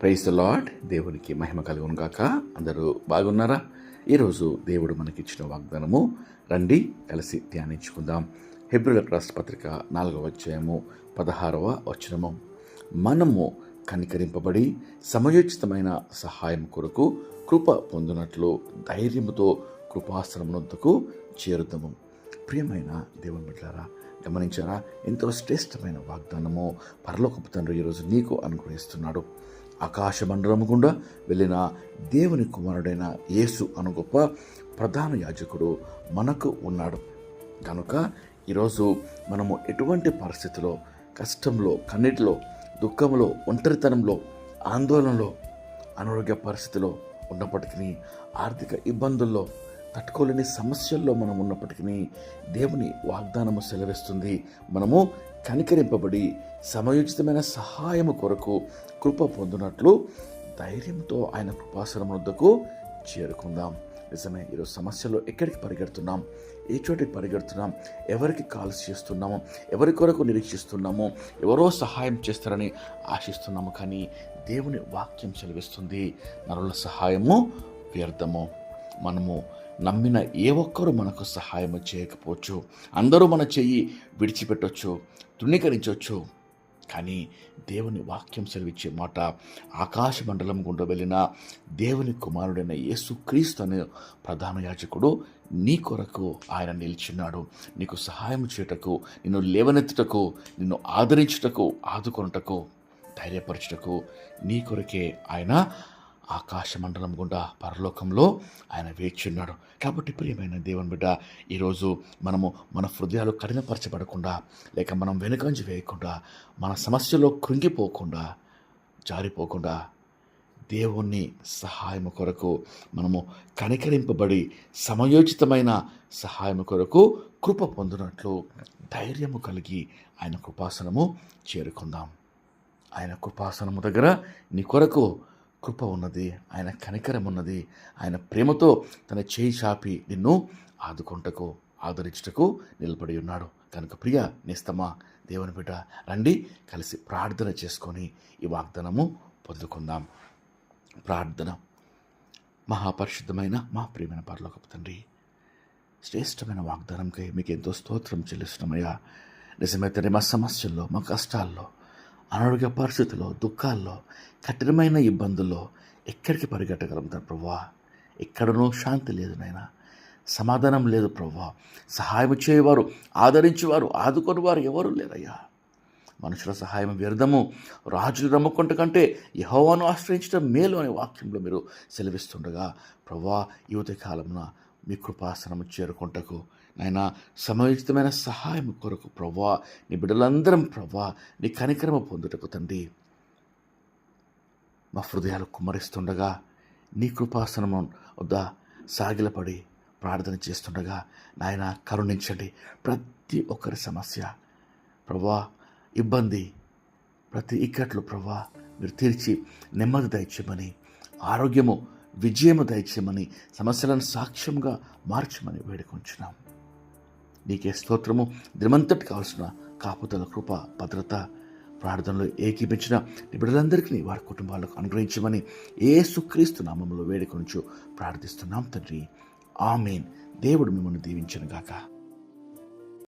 Praise the lord. దేవునికి మహిమ కలుగును గాక. అందరూ బాగున్నారా? ఈరోజు దేవుడు మనకిచ్చిన వాగ్దానము రండి కలిసి ధ్యానించుకుందాం. హెబ్రీయులకు రాసిన పత్రిక 4వ అధ్యాయము 16వ వచనము. మనము కనికరింపబడి సమయోచితమైన సహాయం కొరకు కృప పొందినట్లు ధైర్యముతో కృపాసనమునొద్దకు చేరుదాము. ప్రియమైన దేవుని బిడ్డలారా, గమనించారా? ఎంతో శ్రేష్టమైన వాగ్దానము పరలోకపు తండ్రి ఈరోజు నీకు అనుగ్రహిస్తున్నాడు. ఆకాశ మండలము గుండా వెళ్ళిన దేవుని కుమారుడైన యేసు అను గొప్ప ప్రధాన యాజకుడు మనకు ఉన్నాడు. కనుక ఈరోజు మనము ఎటువంటి పరిస్థితిలో, కష్టంలో, కన్నిటిలో, దుఃఖంలో, ఒంటరితనంలో, ఆందోళనలో, అనారోగ్య పరిస్థితిలో ఉన్నప్పటికీ, ఆర్థిక ఇబ్బందుల్లో, తట్టుకోలేని సమస్యల్లో మనం ఉన్నప్పటికీ దేవుని వాగ్దానము సెలవిస్తుంది. మనము కనికరింపబడి సమయోచితమైన సహాయము కొరకు కృప పొందినట్లు ధైర్యంతో ఆయన కృపాసనం వద్దకు చేరుకుందాం. నిజమే, ఈరోజు సమస్యలో ఎక్కడికి పరిగెడుతున్నాం, ఏ చోటికి పరిగెడుతున్నాం, ఎవరికి కాల్స్ చేస్తున్నాము, ఎవరి కొరకు నిరీక్షిస్తున్నాము, ఎవరో సహాయం చేస్తారని ఆశిస్తున్నాము. కానీ దేవుని వాక్యం సెలవిస్తుంది, నరుల సహాయము వ్యర్థము. మనము నమ్మిన ఏ ఒక్కరూ మనకు సహాయం చేయకపోవచ్చు. అందరూ మన చెయ్యి విడిచిపెట్టవచ్చు, తృణీకరించవచ్చు. కానీ దేవుని వాక్యం సెలవిచ్చే మాట, ఆకాశ మండలం గుండా వెళ్ళిన దేవుని కుమారుడైన యేసుక్రీస్తు అనే ప్రధాన యాజకుడు నీ కొరకు ఆయన నిలిచిన్నాడు. నీకు సహాయం చేయుటకు, నిన్ను లేవనెత్తుటకు, నిన్ను ఆదరించుటకు, ఆదుకొనుటకు, ధైర్యపరచుటకు నీ కొరకే ఆయన ఆకాశ మండలం గుండా పరలోకంలో ఆయన వేచున్నాడు. కాబట్టి ప్రియమైన దేవుని బిడ్డ, ఈరోజు మనము మన హృదయాలు కఠినపరచబడకుండా, లేక మనం వెనుకంజ వేయకుండా, మన సమస్యలో కృంగిపోకుండా, జారిపోకుండా, దేవుని సహాయం కొరకు మనము కనికరింపబడి సమయోచితమైన సహాయం కొరకు కృప పొందినట్లు ధైర్యము కలిగి ఆయన కృపాసనము చేరుకుందాం. ఆయన కృపాసనము దగ్గర నీ కొరకు కృప ఉన్నది, ఆయన కనికరం ఉన్నది. ఆయన ప్రేమతో తన చేయి చాపి నిన్ను ఆదుకొంటకు, ఆదరించుటకు నిలబడి ఉన్నాడు. కనుక ప్రియ నేస్తమా, దేవుని బిడ్డ, రండి కలిసి ప్రార్థన చేసుకొని ఈ వాగ్దానము పొందుకుందాం. ప్రార్థన. మహాపరిశుద్ధమైన మా ప్రియమైన పరలోకపు తండ్రి, శ్రేష్టమైన వాగ్దానంకై మీకు ఎంతో స్తోత్రం చెల్లిస్తున్నామయ్యా. నిజమైతే మా సమస్యల్లో, మా కష్టాల్లో, అనారోగ్య పరిస్థితుల్లో, దుఃఖాల్లో, కఠినమైన ఇబ్బందుల్లో ఎక్కడికి పరిగెట్టగలం ప్రభువా? ఎక్కడనూ శాంతి లేదు నాయనా, సమాధానం లేదు ప్రభువా. సహాయం చేయవారు, ఆదరించేవారు, ఆదుకొనివారు ఎవరు లేరయ్యా. మనుషుల సహాయం వ్యర్థము, రాజులు నమ్ముకుంట కంటే యెహోవాను ఆశ్రయించడం మేలు అనే వాక్యంలో మీరు సెలవిస్తుండగా ప్రభువా, యువతి కాలమున మీ కృపాసనము చేరుకుంటకు నాయనా సమయోచితమైన సహాయం కొరకు ప్రభువా, నీ బిడ్డలందరం ప్రభువా నీ కనికరము పొందుటకు తండ్రి మా హృదయాలు కుమ్మరిస్తుండగా, నీ కృపాసనము వద్ద సాగిలపడి ప్రార్థన చేస్తుండగా నాయన కరుణించండి. ప్రతి ఒక్కరి సమస్య ప్రభువా, ఇబ్బంది, ప్రతి ఇక్కట్లు ప్రభువా మీరు తీర్చి నెమ్మది దయచేయమని, ఆరోగ్యము, విజయము దయచేయమని, సమస్యలను సాక్ష్యంగా మార్చమని వేడుకొంచున్నాం. నీకే స్తోత్రము. దినమంతటి కావాల్సిన కాపుదల, కృప, భద్రత ప్రార్థనలో ఏకీపించిన బిడ్డలందరికీ వారి కుటుంబాలకు అనుగ్రహించమని యేసుక్రీస్తు నామములో వేడుకొంచు ప్రార్థిస్తున్నాం తండ్రి. ఆమేన్. దేవుడు మిమ్మల్ని దీవించును గాక.